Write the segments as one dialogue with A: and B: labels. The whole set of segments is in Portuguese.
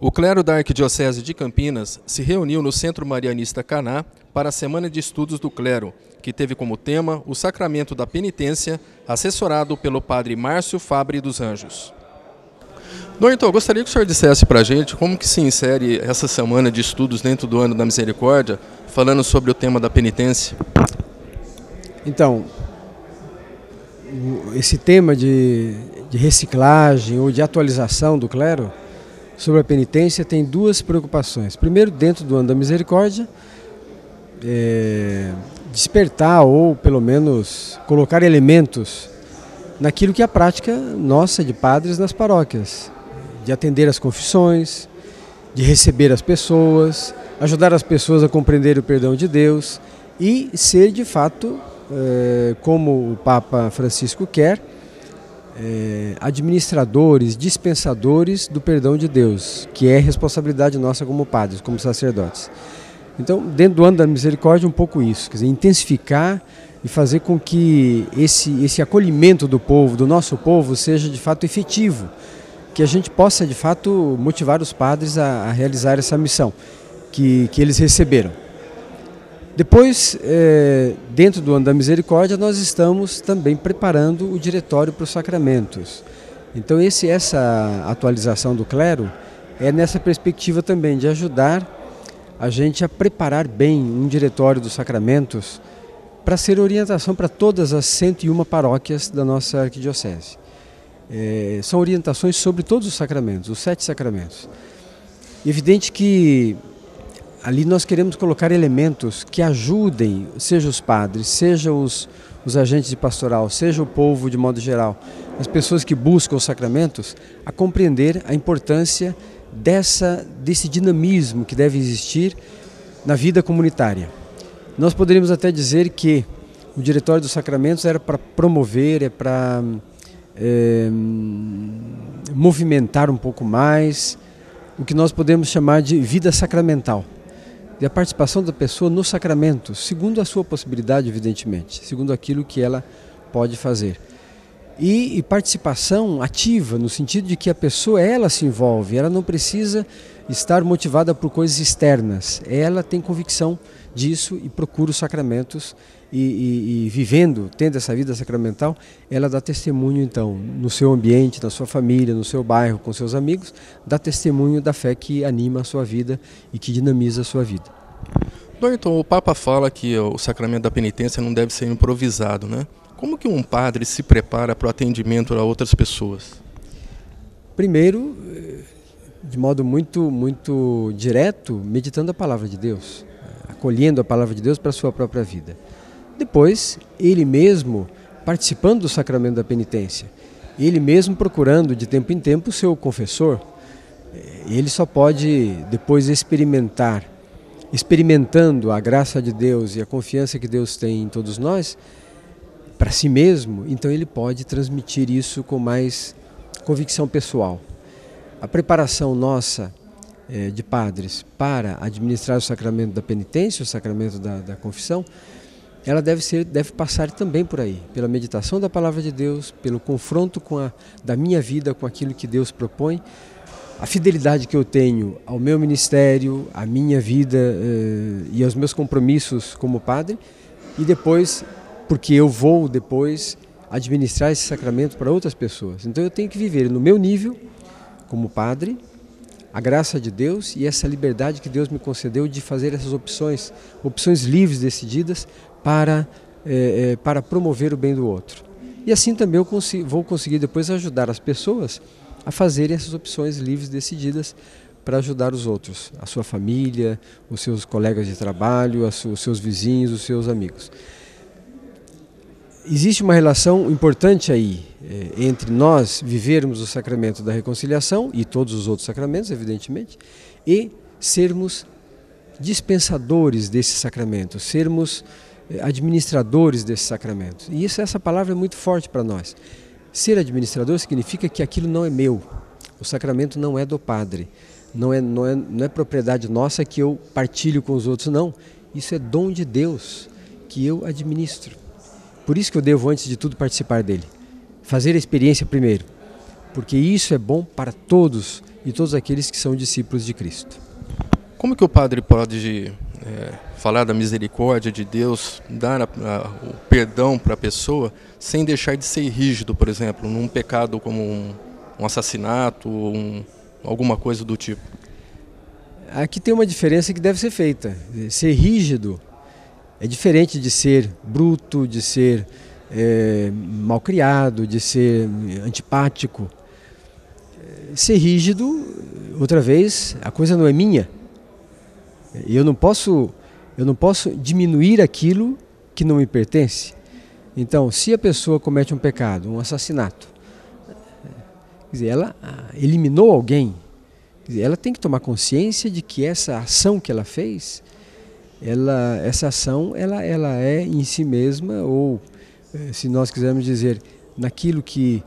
A: O clero da Arquidiocese de Campinas se reuniu no Centro Marianista Caná para a Semana de Estudos do Clero, que teve como tema o Sacramento da Penitência, assessorado pelo padre Márcio Fabre dos Anjos. Dom Heitor, gostaria que o senhor dissesse para a gente como que se insere essa Semana de Estudos dentro do Ano da Misericórdia, falando sobre o tema da penitência.
B: Então, esse tema de reciclagem ou de atualização do clero sobre a penitência tem duas preocupações. Primeiro, dentro do Ano da Misericórdia, despertar ou pelo menos colocar elementos naquilo que é a prática nossa de padres nas paróquias, de atender as confissões, de receber as pessoas, ajudar as pessoas a compreender o perdão de Deus e ser de fato, como o Papa Francisco quer, administradores, dispensadores do perdão de Deus, que é responsabilidade nossa como padres, como sacerdotes. Então, dentro do Ano da Misericórdia, um pouco isso, quer dizer, intensificar e fazer com que esse acolhimento do povo, do nosso povo, seja de fato efetivo, que a gente possa de fato motivar os padres a realizar essa missão que eles receberam. Depois, dentro do Ano da Misericórdia, nós estamos também preparando o diretório para os sacramentos. Então, essa atualização do clero é nessa perspectiva também de ajudar a gente a preparar bem um diretório dos sacramentos para ser orientação para todas as 101 paróquias da nossa arquidiocese. São orientações sobre todos os sacramentos, os 7 sacramentos. Evidente que ali nós queremos colocar elementos que ajudem, seja os padres, seja os agentes de pastoral, seja o povo de modo geral, as pessoas que buscam os sacramentos, a compreender a importância desse dinamismo que deve existir na vida comunitária. Nós poderíamos até dizer que o Diretório dos Sacramentos era para promover, para movimentar um pouco mais o que nós podemos chamar de vida sacramental. E a participação da pessoa nos sacramentos, segundo a sua possibilidade, evidentemente, segundo aquilo que ela pode fazer. E participação ativa, no sentido de que a pessoa, ela se envolve, ela não precisa estar motivada por coisas externas, ela tem convicção disso e procura os sacramentos e vivendo, tendo essa vida sacramental, ela dá testemunho então, no seu ambiente, na sua família, no seu bairro, com seus amigos, dá testemunho da fé que anima a sua vida e que dinamiza a sua vida.
A: Dom Heitor, o Papa fala que o sacramento da penitência não deve ser improvisado, né? Como que um padre se prepara para o atendimento a outras pessoas?
B: Primeiro, de modo muito direto, meditando a palavra de Deus, acolhendo a palavra de Deus para a sua própria vida. Depois, ele mesmo participando do sacramento da penitência, ele mesmo procurando de tempo em tempo o seu confessor. Ele só pode depois experimentando a graça de Deus e a confiança que Deus tem em todos nós, para si mesmo, então ele pode transmitir isso com mais convicção pessoal. A preparação nossa de padres para administrar o sacramento da penitência, o sacramento da confissão, ela deve passar também por aí, pela meditação da palavra de Deus, pelo confronto da minha vida com aquilo que Deus propõe, a fidelidade que eu tenho ao meu ministério, à minha vida e aos meus compromissos como padre, e depois, porque eu vou depois administrar esse sacramento para outras pessoas. Então eu tenho que viver no meu nível, como padre, a graça de Deus e essa liberdade que Deus me concedeu de fazer essas opções livres, decididas, para promover o bem do outro. E assim também eu vou conseguir depois ajudar as pessoas a fazerem essas opções livres, decididas, para ajudar os outros, a sua família, os seus colegas de trabalho, os seus vizinhos, os seus amigos. Existe uma relação importante aí entre nós vivermos o sacramento da reconciliação e todos os outros sacramentos, evidentemente, e sermos dispensadores desse sacramento, sermos administradores desse sacramento. E essa palavra é muito forte para nós. Ser administrador significa que aquilo não é meu, o sacramento não é do padre, não é propriedade nossa que eu partilho com os outros, não. Isso é dom de Deus que eu administro. Por isso que eu devo, antes de tudo, participar dele. Fazer a experiência primeiro, porque isso é bom para todos e todos aqueles que são discípulos de Cristo.
A: Como que o padre pode falar da misericórdia de Deus, dar o perdão para a pessoa, sem deixar de ser rígido, por exemplo, num pecado como um assassinato, alguma coisa do tipo?
B: Aqui tem uma diferença que deve ser feita. Ser rígido é diferente de ser bruto, de ser malcriado, de ser antipático. Ser rígido, outra vez, a coisa não é minha. Eu não posso diminuir aquilo que não me pertence. Então, se a pessoa comete um pecado, um assassinato, quer dizer, ela eliminou alguém, quer dizer, ela tem que tomar consciência de que essa ação que ela fez, essa ação ela é em si mesma, ou se nós quisermos dizer, naquilo que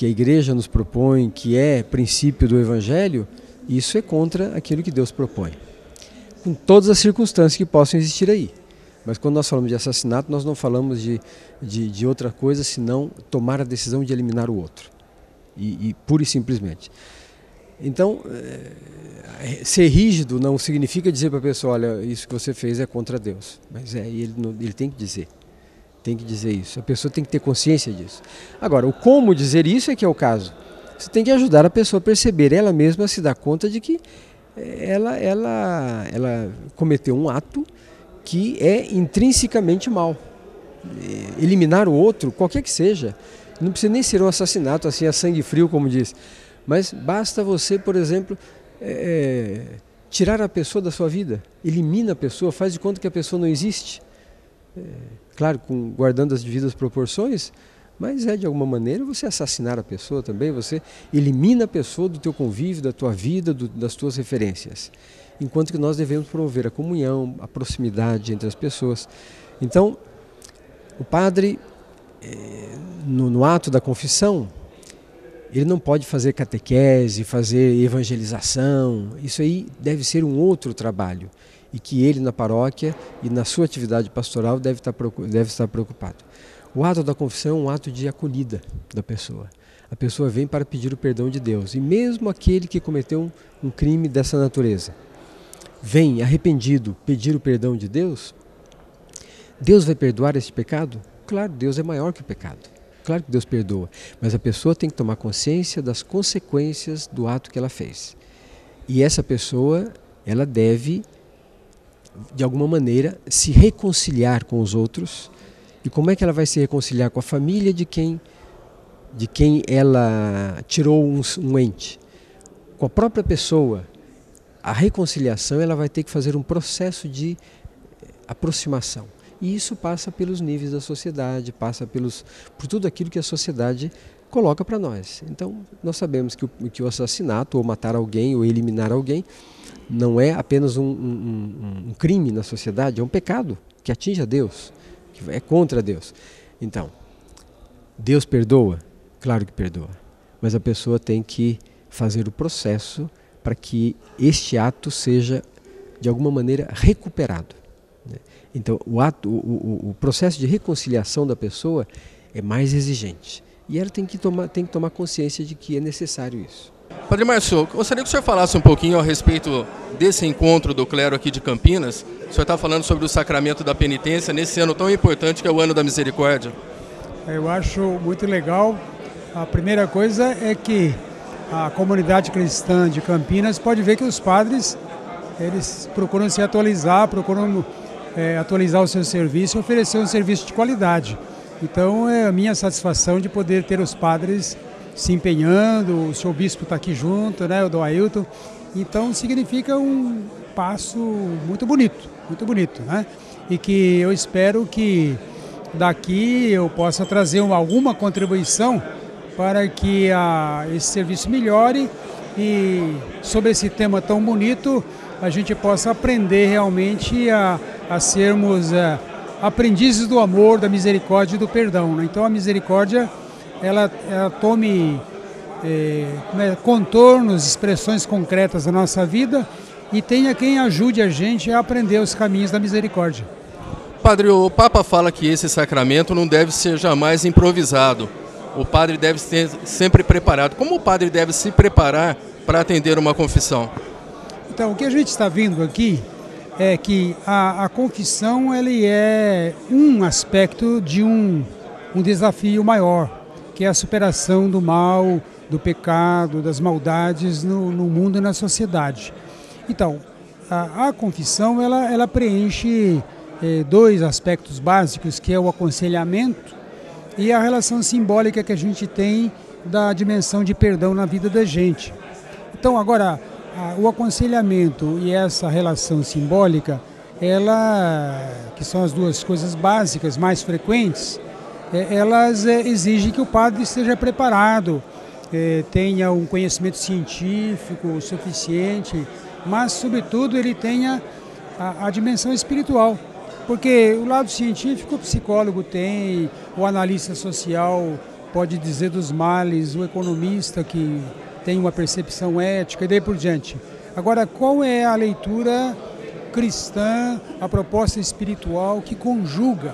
B: a igreja nos propõe, que é princípio do Evangelho, isso é contra aquilo que Deus propõe. Com todas as circunstâncias que possam existir aí. Mas quando nós falamos de assassinato, nós não falamos de outra coisa senão tomar a decisão de eliminar o outro. E pura e simplesmente. Então, ser rígido não significa dizer para a pessoa, olha, isso que você fez é contra Deus. Mas ele tem que dizer. Tem que dizer isso. A pessoa tem que ter consciência disso. Agora, o como dizer isso é que é o caso. Você tem que ajudar a pessoa a perceber, ela mesma a se dar conta de que ela cometeu um ato que é intrinsecamente mal. Eliminar o outro, qualquer que seja, não precisa nem ser um assassinato assim a sangue frio, como diz, mas basta você, por exemplo, tirar a pessoa da sua vida, elimina a pessoa, faz de conta que a pessoa não existe. Claro, guardando as devidas proporções, mas de alguma maneira você assassinar a pessoa também, você elimina a pessoa do teu convívio, da tua vida, das tuas referências. Enquanto que nós devemos promover a comunhão, a proximidade entre as pessoas. Então, o padre, no ato da confissão, ele não pode fazer catequese, fazer evangelização, isso aí deve ser um outro trabalho. E que ele na paróquia e na sua atividade pastoral deve estar preocupado. O ato da confissão é um ato de acolhida da pessoa. A pessoa vem para pedir o perdão de Deus. E mesmo aquele que cometeu um crime dessa natureza, vem arrependido pedir o perdão de Deus, Deus vai perdoar esse pecado? Claro, Deus é maior que o pecado. Claro que Deus perdoa. Mas a pessoa tem que tomar consciência das consequências do ato que ela fez. E essa pessoa, ela deve, de alguma maneira, se reconciliar com os outros. E como é que ela vai se reconciliar com a família de quem ela tirou um ente? Com a própria pessoa. A reconciliação, ela vai ter que fazer um processo de aproximação. E isso passa pelos níveis da sociedade, passa por tudo aquilo que a sociedade coloca para nós. Então, nós sabemos que o assassinato, ou matar alguém, ou eliminar alguém, não é apenas um crime na sociedade, é um pecado que atinge a Deus, que é contra Deus. Então, Deus perdoa? Claro que perdoa. Mas a pessoa tem que fazer o processo para que este ato seja, de alguma maneira, recuperado. Então, o processo de reconciliação da pessoa é mais exigente. E ela tem que tomar consciência de que é necessário isso.
A: Padre Márcio, gostaria que o senhor falasse um pouquinho a respeito desse encontro do clero aqui de Campinas. O senhor está falando sobre o sacramento da penitência nesse ano tão importante que é o ano da misericórdia.
C: Eu acho muito legal. A primeira coisa é que a comunidade cristã de Campinas pode ver que os padres, eles procuram se atualizar, procuram atualizar o seu serviço e oferecer um serviço de qualidade. Então é a minha satisfação de poder ter os padres se empenhando, o senhor bispo está aqui junto, né, o Dom Ailton. Então significa um passo muito bonito, né? E que eu espero que daqui eu possa trazer alguma contribuição para que esse serviço melhore e sobre esse tema tão bonito a gente possa aprender realmente a sermos aprendizes do amor, da misericórdia e do perdão, né? Então a misericórdia ela tome contornos, expressões concretas da nossa vida e tenha quem ajude a gente a aprender os caminhos da misericórdia.
A: Padre, o Papa fala que esse sacramento não deve ser jamais improvisado. o padre deve ser sempre preparado. Como o padre deve se preparar para atender uma confissão?
C: Então, o que a gente está vendo aqui é que a confissão ele é um aspecto de um desafio maior, que é a superação do mal, do pecado, das maldades no mundo e na sociedade. Então, a confissão ela preenche dois aspectos básicos, que é o aconselhamento e a relação simbólica que a gente tem da dimensão de perdão na vida da gente. Então, agora, o aconselhamento e essa relação simbólica, que são as duas coisas básicas mais frequentes, elas exigem que o padre esteja preparado, tenha um conhecimento científico suficiente, mas, sobretudo, ele tenha a dimensão espiritual. Porque o lado científico o psicólogo tem, o analista social pode dizer dos males, o economista que tem uma percepção ética e daí por diante. Agora, qual é a leitura cristã, a proposta espiritual que conjuga?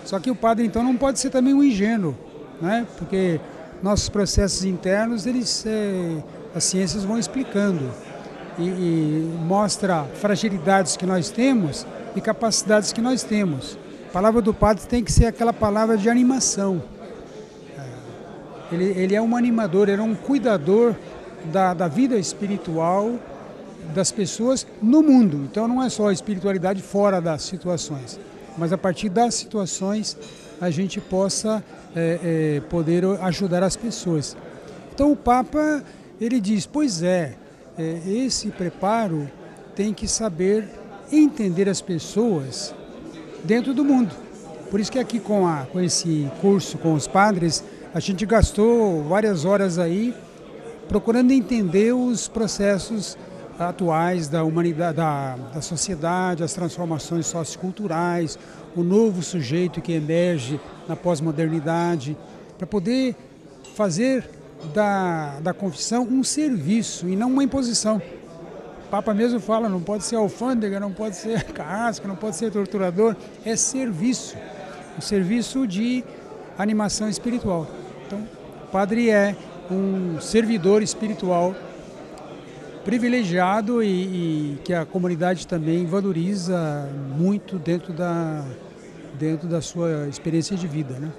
C: Só que o padre, então, não pode ser também um ingênuo, né? Porque nossos processos internos, as ciências vão explicando e mostra fragilidades que nós temos e capacidades que nós temos. A palavra do padre tem que ser aquela palavra de animação. Ele é um animador, ele é um cuidador da vida espiritual das pessoas no mundo. Então não é só a espiritualidade fora das situações, mas a partir das situações a gente possa poder ajudar as pessoas. Então o Papa, ele diz, pois esse preparo tem que saber entender as pessoas dentro do mundo. Por isso que aqui com esse curso com os padres, a gente gastou várias horas aí procurando entender os processos atuais da humanidade, da sociedade, as transformações socioculturais, o novo sujeito que emerge na pós-modernidade, para poder fazer da confissão um serviço e não uma imposição. O Papa mesmo fala, não pode ser alfândega, não pode ser carrasco, não pode ser torturador, é serviço, um serviço de animação espiritual. Então, o padre é um servidor espiritual privilegiado e que a comunidade também valoriza muito dentro da sua experiência de vida, né?